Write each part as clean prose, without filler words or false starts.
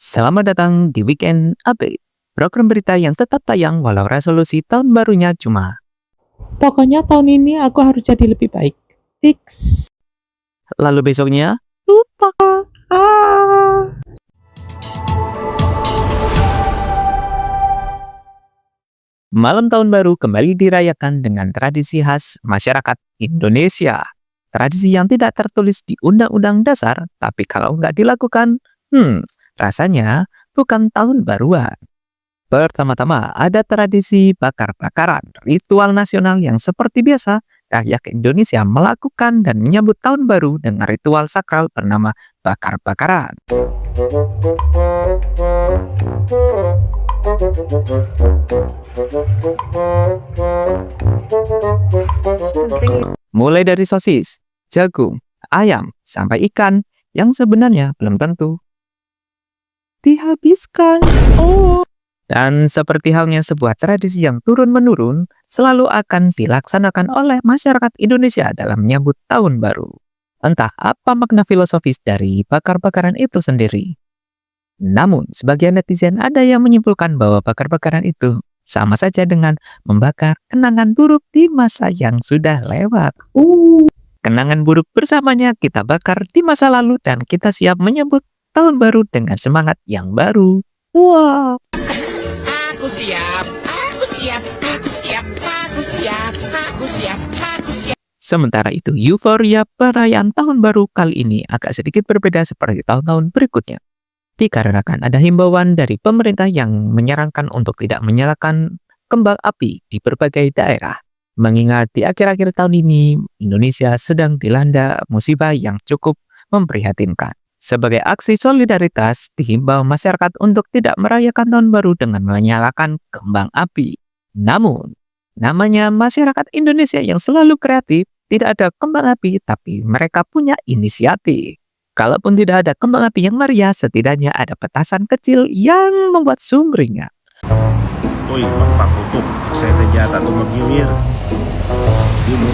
Selamat datang di Weekend Update, program berita yang tetap tayang walau resolusi tahun barunya cuma. Pokoknya tahun ini aku harus jadi lebih baik. Fix. Lalu besoknya, lupa. Ah. Malam tahun baru kembali dirayakan dengan tradisi khas masyarakat Indonesia. Tradisi yang tidak tertulis di Undang-Undang Dasar, tapi kalau nggak dilakukan, rasanya bukan tahun baruan. Pertama-tama, ada tradisi bakar-bakaran, ritual nasional yang seperti biasa, rakyat Indonesia melakukan dan menyambut tahun baru dengan ritual sakral bernama bakar-bakaran. Mulai dari sosis, jagung, ayam, sampai ikan yang sebenarnya belum tentu dihabiskan. Dan seperti halnya sebuah tradisi yang turun-menurun, selalu akan dilaksanakan oleh masyarakat Indonesia dalam menyambut tahun baru. Entah apa makna filosofis dari bakar-bakaran itu sendiri. Namun, sebagian netizen ada yang menyimpulkan bahwa bakar-bakaran itu sama saja dengan membakar kenangan buruk di masa yang sudah lewat. Kenangan buruk bersamanya kita bakar di masa lalu dan kita siap menyambut tahun baru dengan semangat yang baru. Wow! Aku siap, aku siap, aku siap, aku siap, aku siap, aku siap. Sementara itu, euforia perayaan tahun baru kali ini agak sedikit berbeda seperti tahun-tahun berikutnya. Dikarenakan ada himbauan dari pemerintah yang menyarankan untuk tidak menyalakan kembang api di berbagai daerah. Mengingat di akhir-akhir tahun ini, Indonesia sedang dilanda musibah yang cukup memprihatinkan. Sebagai aksi solidaritas, dihimbau masyarakat untuk tidak merayakan tahun baru dengan menyalakan kembang api. Namun, namanya masyarakat Indonesia yang selalu kreatif, tidak ada kembang api, tapi mereka punya inisiatif. Kalaupun tidak ada kembang api yang meriah, setidaknya ada petasan kecil yang membuat sumringah. Uy, magpakutok. Excited yata itong mag-New Year. Yun o.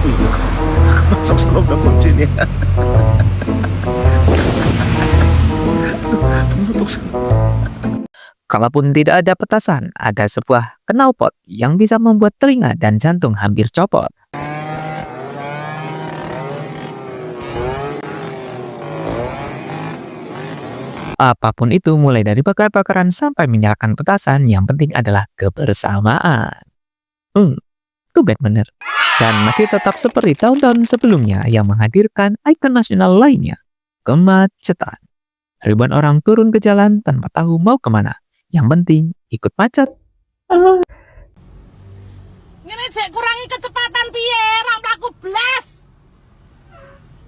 Uy, nakapasok sa loob ng kotse niya. Tumutok sa... Kalaupun tidak ada petasan, ada sebuah knalpot yang bisa membuat telinga dan jantung hampir copot. Apapun itu, mulai dari bakar-bakaran sampai menyalakan petasan, yang penting adalah kebersamaan. Tumben bener. Dan masih tetap seperti tahun-tahun sebelumnya yang menghadirkan ikon nasional lainnya, kemacetan. Ribuan orang turun ke jalan tanpa tahu mau kemana. Yang penting ikut macet. Ngene sik kurangi kecepatan piye? Ora mlaku blas.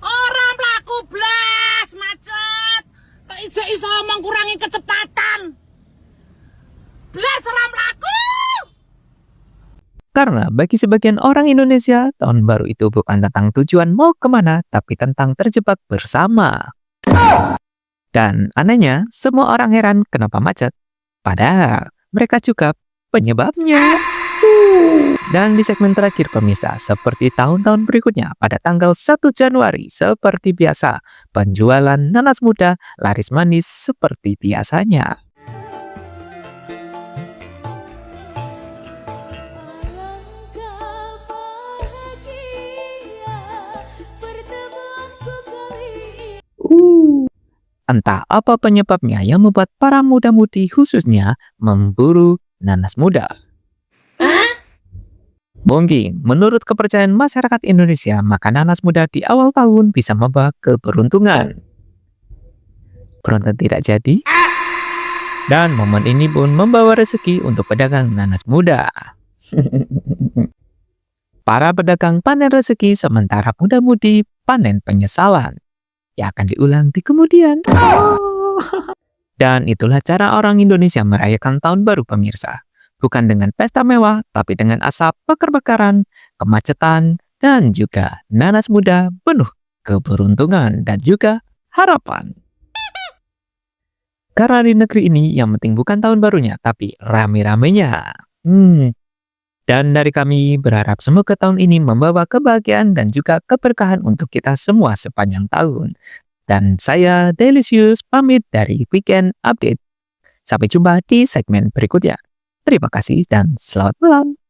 Ora mlaku blas, macet. Kok iso omong kurangi kecepatan? Blas ora mlaku. Karena bagi sebagian orang Indonesia, tahun baru itu bukan tentang tujuan mau kemana, tapi tentang terjebak bersama. Dan anehnya, semua orang heran kenapa macet. Padahal mereka juga penyebabnya. Dan di segmen terakhir pemirsa, seperti tahun-tahun berikutnya, pada tanggal 1 Januari, seperti biasa, penjualan nanas muda laris manis seperti biasanya. Entah apa penyebabnya yang membuat para muda-mudi khususnya memburu nanas muda. Mungkin menurut kepercayaan masyarakat Indonesia, makan nanas muda di awal tahun bisa membawa keberuntungan. Beruntung tidak jadi. Dan momen ini pun membawa rezeki untuk pedagang nanas muda. Para pedagang panen rezeki sementara muda-mudi panen penyesalan. Yang akan diulang di kemudian. Dan itulah cara orang Indonesia merayakan tahun baru pemirsa. Bukan dengan pesta mewah, tapi dengan asap bakar-bakaran, kemacetan, dan juga nanas muda penuh keberuntungan dan juga harapan. Karena di negeri ini yang penting bukan tahun barunya, tapi rame-ramenya. Dan dari kami berharap semoga tahun ini membawa kebahagiaan dan juga keberkahan untuk kita semua sepanjang tahun. Dan saya Delicious pamit dari Weekend Update. Sampai jumpa di segmen berikutnya. Terima kasih dan selamat malam.